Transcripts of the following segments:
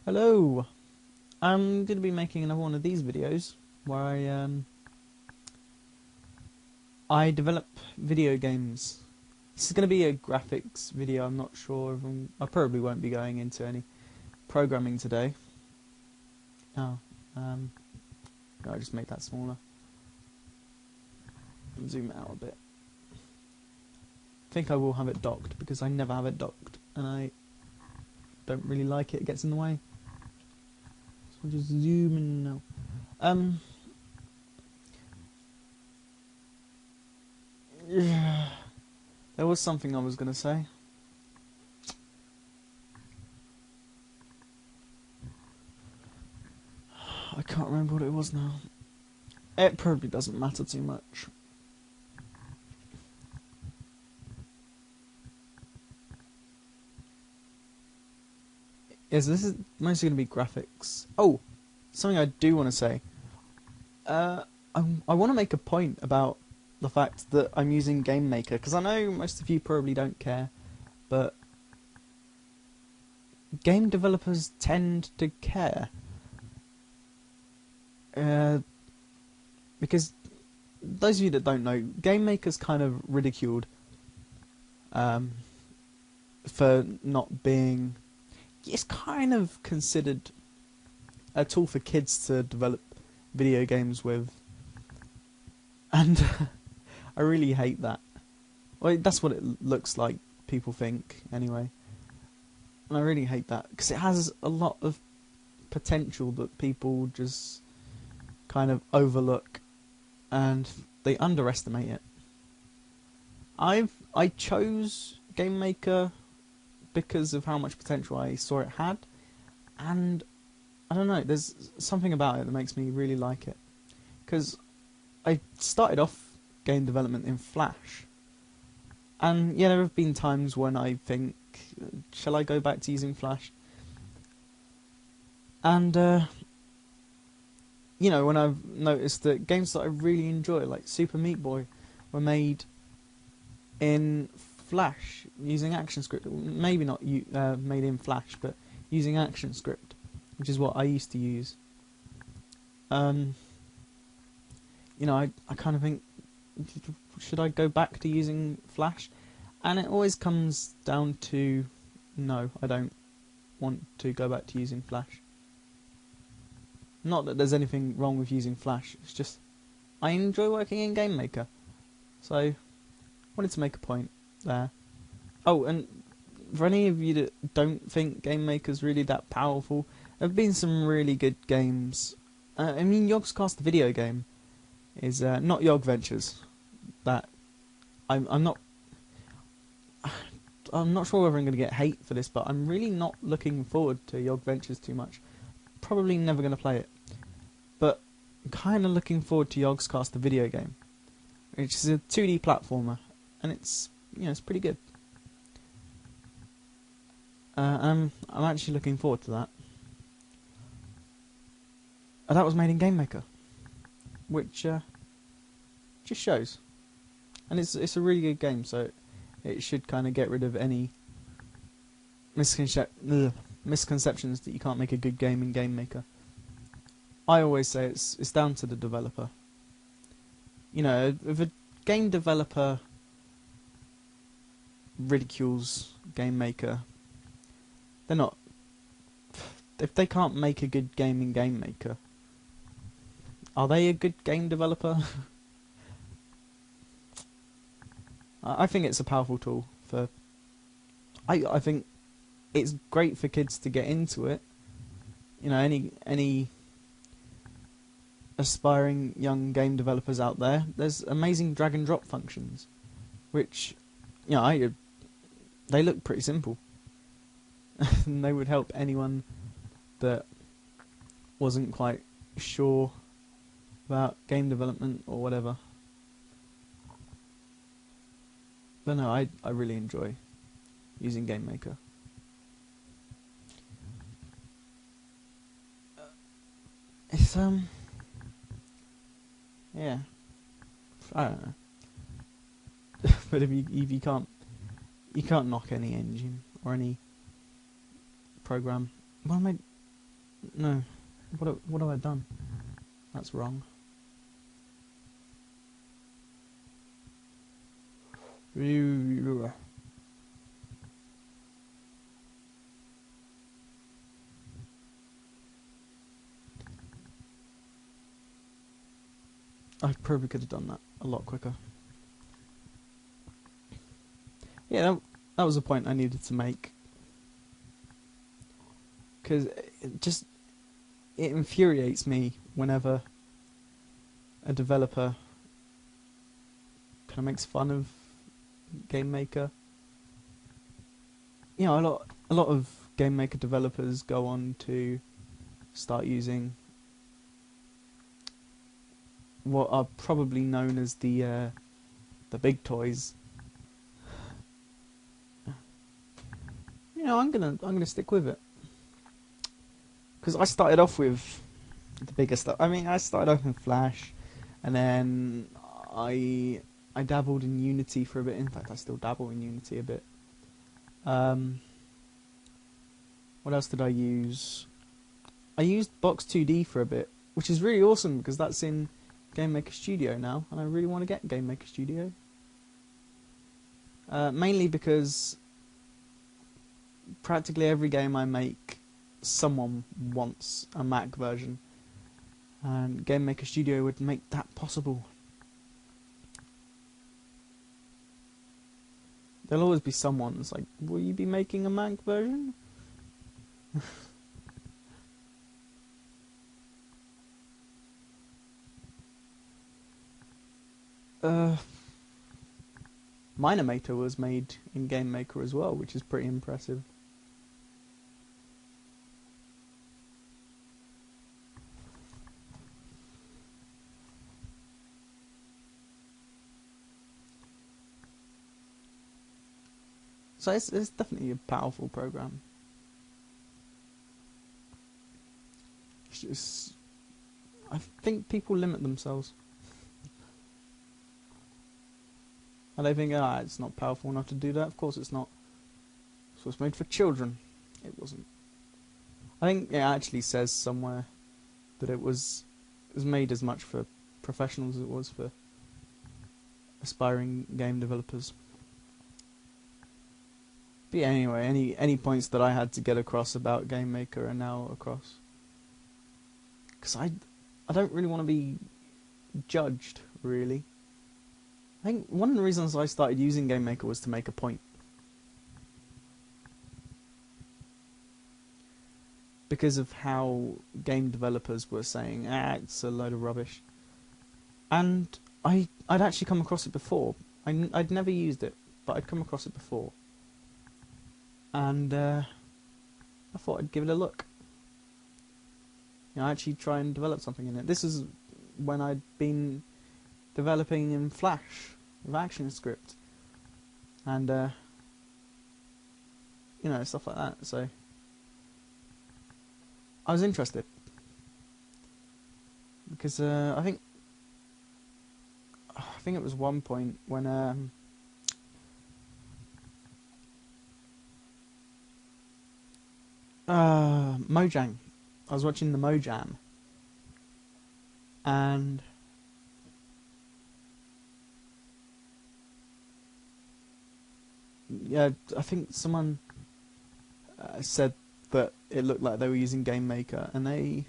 Hello! I'm going to be making another one of these videos where I develop video games. This is going to be a graphics video. I'm not sure if I probably won't be going into any programming today. Oh, I'll just make that smaller. And zoom it out a bit. I think I will have it docked because I never have it docked and I don't really like it. It gets in the way. So I'll just zoom in now. Yeah, there was something I was going to say. I can't remember what it was now. It probably doesn't matter too much. Yes, this is mostly going to be graphics. Oh, something I do want to say. I want to make a point about the fact that I'm using Game Maker, because I know most of you probably don't care, but game developers tend to care. Because those of you that don't know, Game Maker's kind of ridiculed for not being... It's kind of considered a tool for kids to develop video games with. And I really hate that. Well, that's what it looks like, people think, anyway. And I really hate that, because it has a lot of potential that people just kind of overlook, and they underestimate it. I chose Game Maker because of how much potential I saw it had, and I don't know, there's something about it that makes me really like it. Because I started off game development in Flash, and yeah, there have been times when I think, shall I go back to using Flash? And you know, when I've noticed that games that I really enjoy, like Super Meat Boy, were made in Flash using ActionScript. Maybe not made in Flash, but using ActionScript, which is what I used to use. You know, I kind of think, should I go back to using Flash? And it always comes down to, no, I don't want to go back to using Flash. Not that there's anything wrong with using Flash, it's just I enjoy working in Game Maker. So, I wanted to make a point there. Oh, and for any of you that don't think Game Maker's really that powerful, there have been some really good games. I mean, Yogscast the video game is not Mallowventures. That I'm not sure whether I'm going to get hate for this, but I'm really not looking forward to Mallowventures too much. Probably never going to play it, but I'm kind of looking forward to Yogscast the video game, which is a 2D platformer, and it's, you know, it's pretty good. I'm actually looking forward to that. That was made in Game Maker, which just shows, and it's a really good game, so it should kind of get rid of any misconceptions that you can't make a good game in Game Maker. I always say it's down to the developer. You know, if a game developer ridicules Game Maker, they're not... If they can't make a good game in Game Maker, are they a good game developer? I think it's a powerful tool for... I think it's great for kids to get into it. You know, any aspiring young game developers out there, there's amazing drag and drop functions, which, you know, they look pretty simple. And they would help anyone that wasn't quite sure about game development or whatever. But no, I really enjoy using Game Maker. It's yeah, I don't know. But if you can't knock any engine or any program. What am I? No. What have I done? That's wrong. I probably could have done that a lot quicker. Yeah, that was a point I needed to make. Because it infuriates me whenever a developer kind of makes fun of Game Maker. You know, a lot of Game Maker developers go on to start using what are probably known as the big toys. You know, I'm gonna stick with it because I started off with the bigger stuff. I mean, I started off in Flash, and then I dabbled in Unity for a bit. In fact, I still dabble in Unity a bit. What else did I use? I used Box 2D for a bit, which is really awesome because that's in Game Maker Studio now, and I really want to get Game Maker Studio. Mainly because practically every game I make, someone wants a Mac version, and Game Maker Studio would make that possible. There'll always be someone that's like, will you be making a Mac version? Minimator was made in Game Maker as well, which is pretty impressive. So it's definitely a powerful program. It's just, I think people limit themselves. And they think, it's not powerful enough to do that. Of course it's not. It was made for children. It wasn't. I think it actually says somewhere that it was made as much for professionals as it was for aspiring game developers. But yeah, anyway, any points that I had to get across about Game Maker are now across. Because I don't really want to be judged, really. I think one of the reasons I started using Game Maker was to make a point. Because of how game developers were saying, it's a load of rubbish. And I'd actually come across it before. I'd never used it, but I'd come across it before. And I thought I'd give it a look. You know, actually try and develop something in it. This is when I'd been developing in Flash with ActionScript. And, you know, stuff like that. So I was interested. Because I think it was one point when Mojang. I was watching the Mojam, and yeah, I think someone said that it looked like they were using Game Maker, and they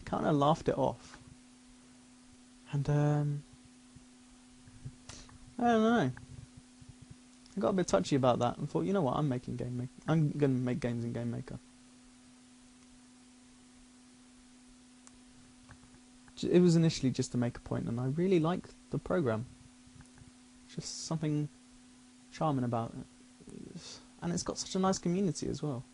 kind of laughed it off. And I don't know. I got a bit touchy about that and thought, you know what, I'm making Game Maker. I'm going to make games in Game Maker. It was initially just to make a point, and I really like the program. Just something charming about it. And it's got such a nice community as well.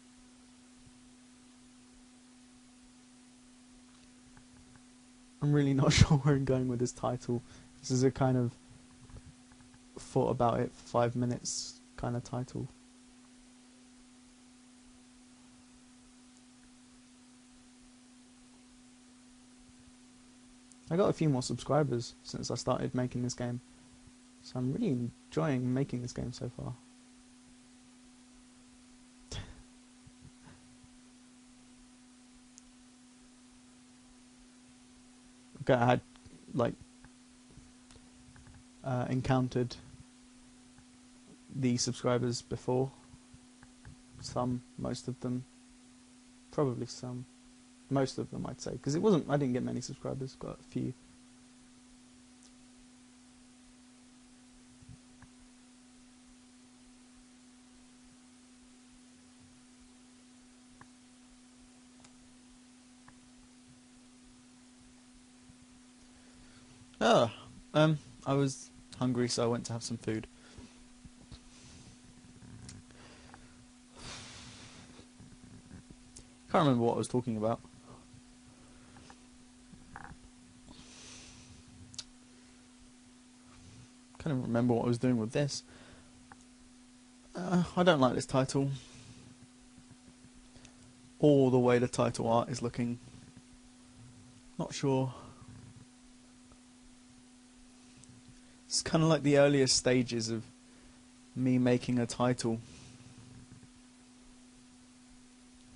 I'm really not sure where I'm going with this title. This is a kind of thought about it for 5 minutes kind of title. I got a few more subscribers since I started making this game, so I'm really enjoying making this game so far. I had like encountered the subscribers before. Some, most of them, probably some, most of them I'd say, because I didn't get many subscribers, got a few. Oh, I was hungry, so I went to have some food. Can't remember what I was talking about. Can't even remember what I was doing with this. I don't like this title, or the way the title art is looking. Not sure. It's kind of like the earliest stages of me making a title.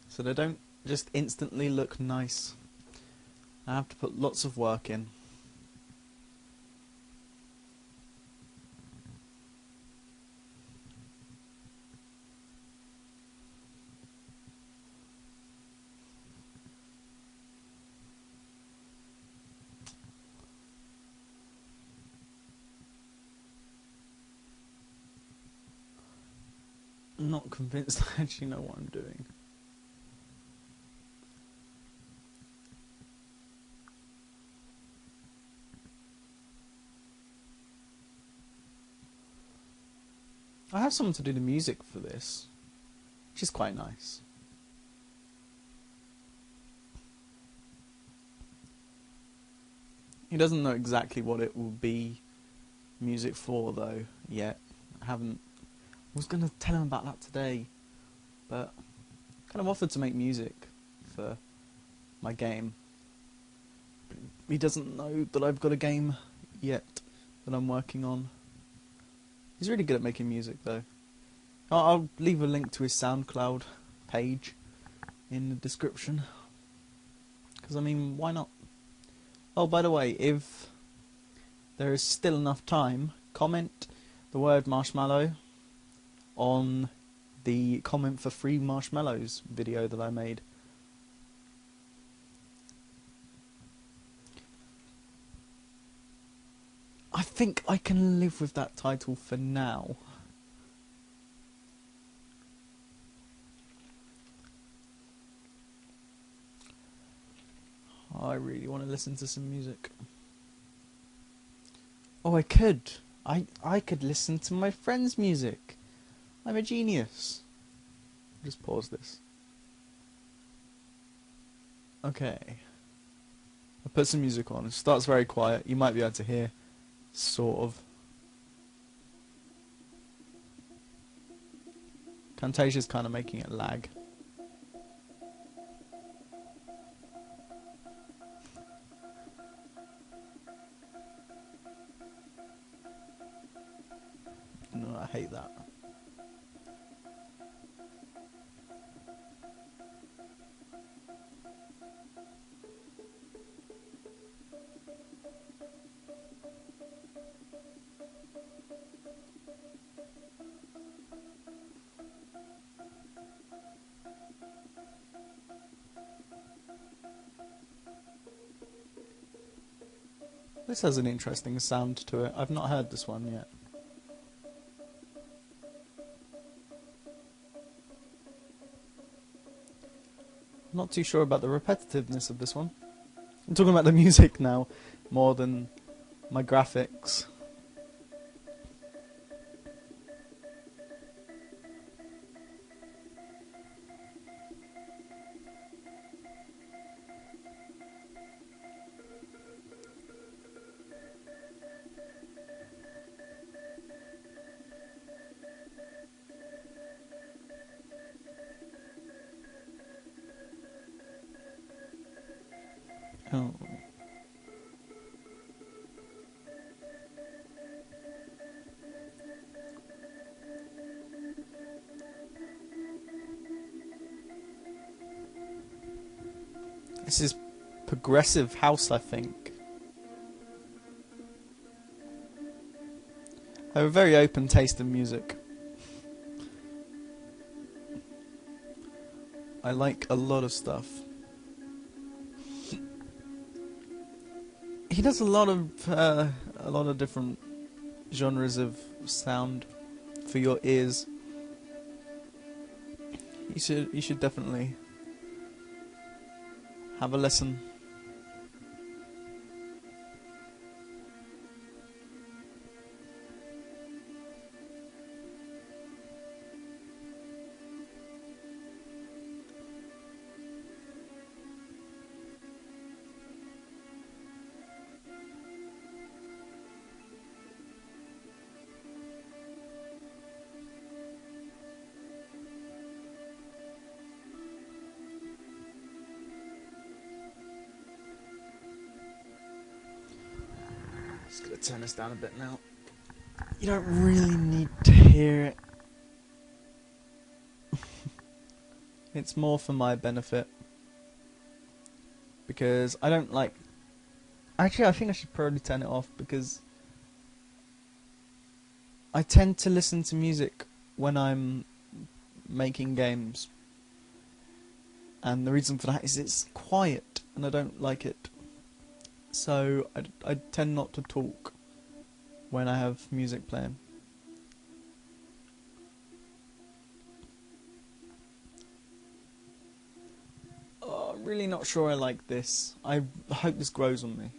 So they don't just instantly look nice. I have to put lots of work in. I'm not convinced I actually know what I'm doing. I have someone to do the music for this, which is quite nice. He doesn't know exactly what it will be music for, though, yet. I was going to tell him about that today, but I kind of offered to make music for my game. But he doesn't know that I've got a game yet that I'm working on. He's really good at making music, though. I'll leave a link to his SoundCloud page in the description. Because, I mean, why not? Oh, by the way, if there is still enough time, comment the word marshmallow on the comment for free marshmallows video that I made. I think I can live with that title for now. I really want to listen to some music. Oh, I could. I could listen to my friend's music. I'm a genius. Just pause this. Okay. I put some music on. It starts very quiet. You might be able to hear. Sort of. Camtasia's kind of making it lag. No, I hate that. This has an interesting sound to it. I've not heard this one yet. I'm not too sure about the repetitiveness of this one. I'm talking about the music now, more than my graphics. Oh. This is progressive house, I think. I have a very open taste in music. I like a lot of stuff. He does a lot of different genres of sound for your ears. You should definitely have a listen. Just gonna turn this down a bit now. You don't really need to hear it. It's more for my benefit. Because I don't like... Actually, I think I should probably turn it off because I tend to listen to music when I'm making games. And the reason for that is it's quiet and I don't like it. So I tend not to talk when I have music playing. Oh, I'm really not sure I like this. I hope this grows on me.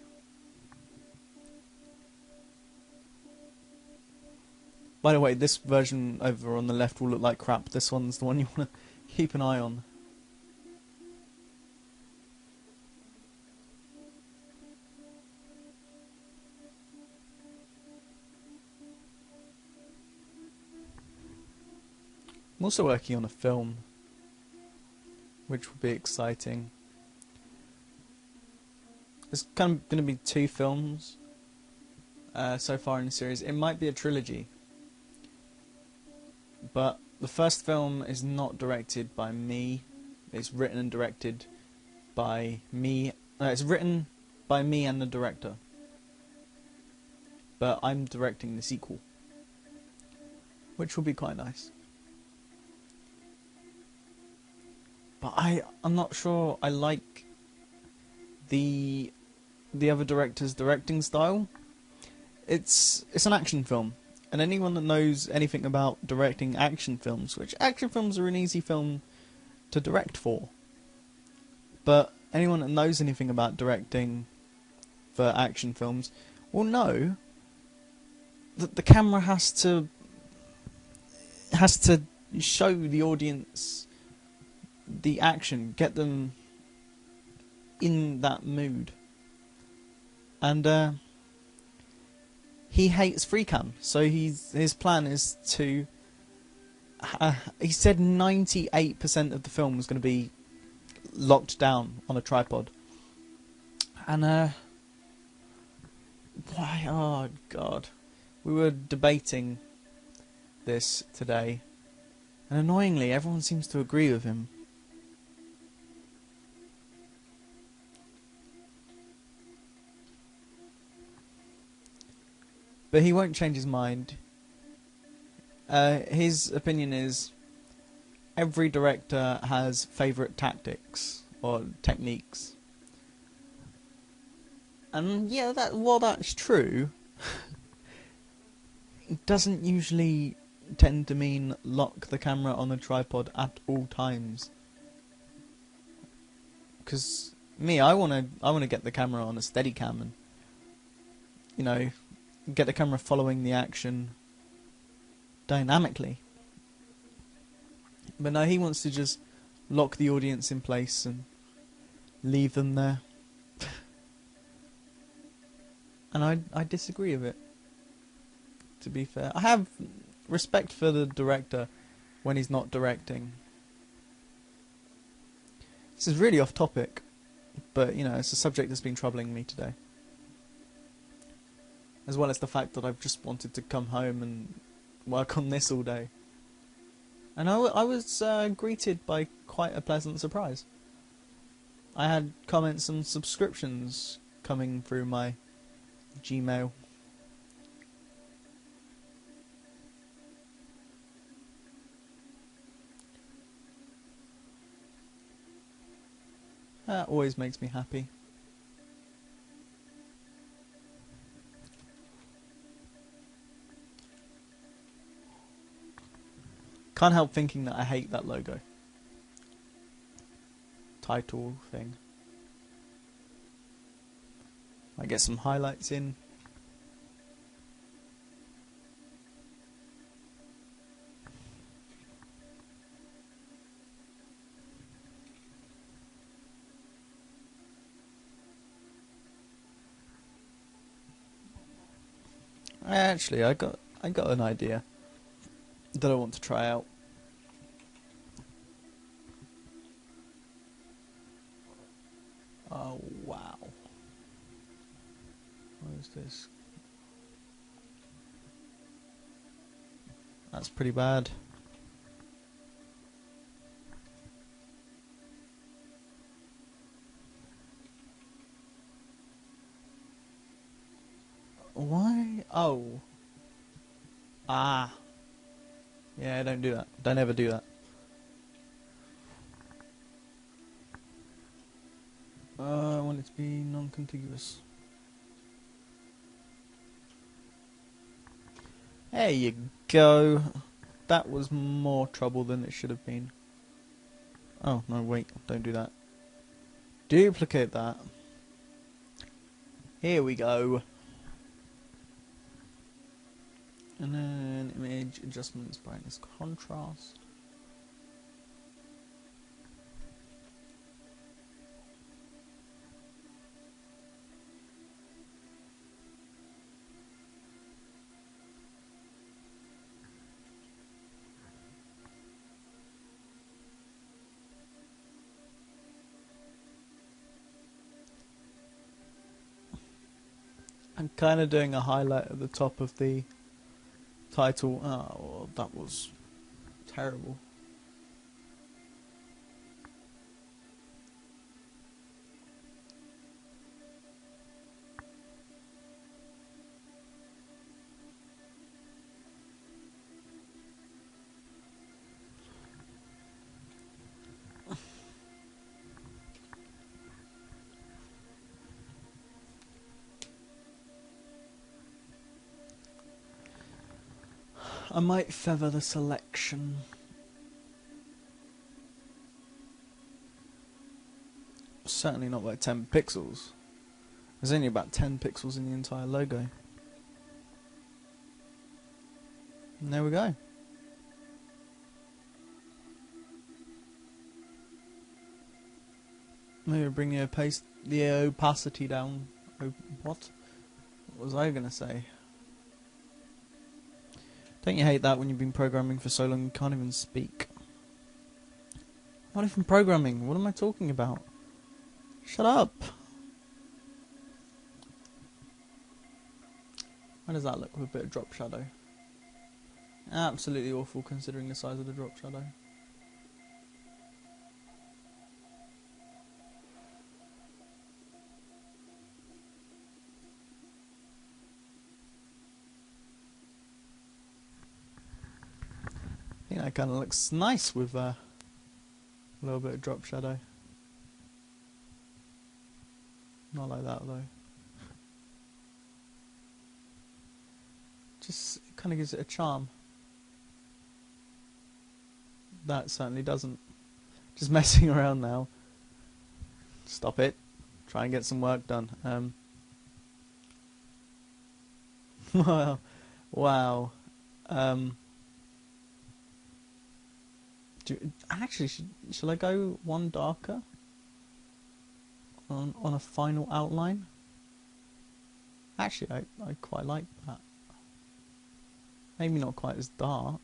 By the way, this version over on the left will look like crap. This one's the one you want to keep an eye on. I'm also working on a film, which will be exciting. There's kind of going to be 2 films so far in the series. It might be a trilogy, but the first film is not directed by me. It's written and directed by me. It's written by me and the director, but I'm directing the sequel, which will be quite nice. But I'm not sure I like the other director's directing style. It's an action film, and anyone that knows anything about directing action films, which action films are an easy film to direct for, but anyone that knows anything about directing for action films will know that the camera has to show the audience the action, get them in that mood. And he hates free cam, so his plan is to... he said 98% of the film was going to be locked down on a tripod. And why? Oh God, we were debating this today, and annoyingly, everyone seems to agree with him. But he won't change his mind. His opinion is every director has favourite tactics or techniques. And yeah, while that's true, it doesn't usually tend to mean lock the camera on a tripod at all times. Because me, I wanna get the camera on a Steadicam and, you know, get the camera following the action dynamically. But no, he wants to just lock the audience in place and leave them there. And I disagree with it, to be fair. I have respect for the director when he's not directing. This is really off topic, but you know, it's a subject that's been troubling me today. As well as the fact that I've just wanted to come home and work on this all day. And I was greeted by quite a pleasant surprise. I had comments and subscriptions coming through my Gmail. That always makes me happy. Can't help thinking that I hate that logo. Title thing. I get some highlights in. Actually, I got an idea that I want to try out. Oh wow! What is this? That's pretty bad. Why? Oh. Ah. Yeah, don't do that. Don't ever do that. I want it to be non-contiguous. There you go. That was more trouble than it should have been. Oh, no, wait. Don't do that. Duplicate that. Here we go. And then image adjustments, brightness, contrast. I'm kind of doing a highlight at the top of the title. Oh, well, that was terrible. I might feather the selection. Certainly not by 10 pixels. There's only about 10 pixels in the entire logo. And there we go. Maybe bring the opacity down. What was I going to say? Don't you hate that when you've been programming for so long you can't even speak? Not even programming. What am I talking about? Shut up. How does that look with a bit of drop shadow? Absolutely awful considering the size of the drop shadow. I think that kind of looks nice with a little bit of drop shadow. Not like that though. Just kind of gives it a charm. That certainly doesn't. Just messing around now. Stop it. Try and get some work done. Wow. Wow. Actually, shall I go one darker on a final outline? Actually, I quite like that. Maybe not quite as dark,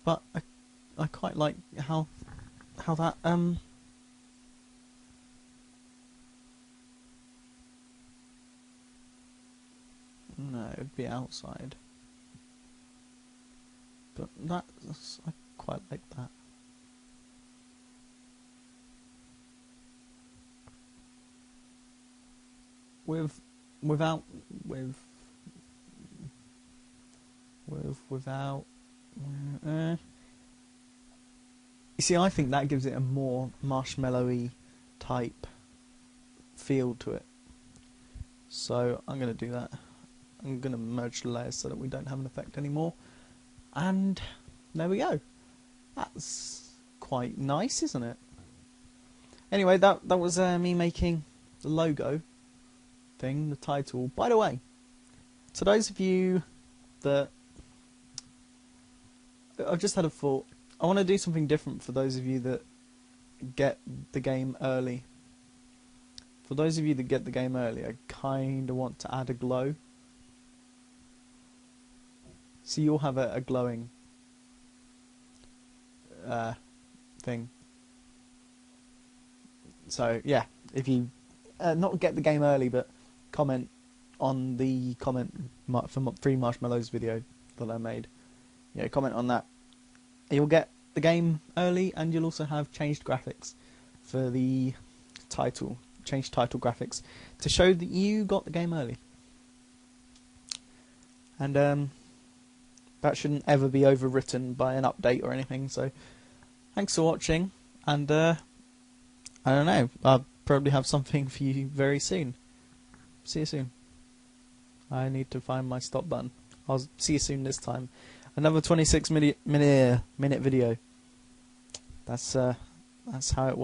but I quite like how that no, it would be outside. But I quite like that. Without You see, I think that gives it a more marshmallowy type feel to it. So I'm going to do that. I'm going to merge the layers so that we don't have an effect anymore. And there we go. That's quite nice, isn't it? Anyway, that was me making the logo thing, the title. By the way, to those of you that... I've just had a thought. I want to do something different for those of you that get the game early. For those of you that get the game early, I kind of want to add a glow. So you'll have a glowing thing. So yeah, if you not get the game early, but comment on the for Free Marshmallows video that I made. Yeah, comment on that. You'll get the game early, and you'll also have changed graphics for the title. Changed title graphics to show that you got the game early. And that shouldn't ever be overwritten by an update or anything. So thanks for watching, and I don't know, I'll probably have something for you very soon. See you soon. I need to find my stop button. I'll see you soon this time. Another 26 minute video. That's how it works.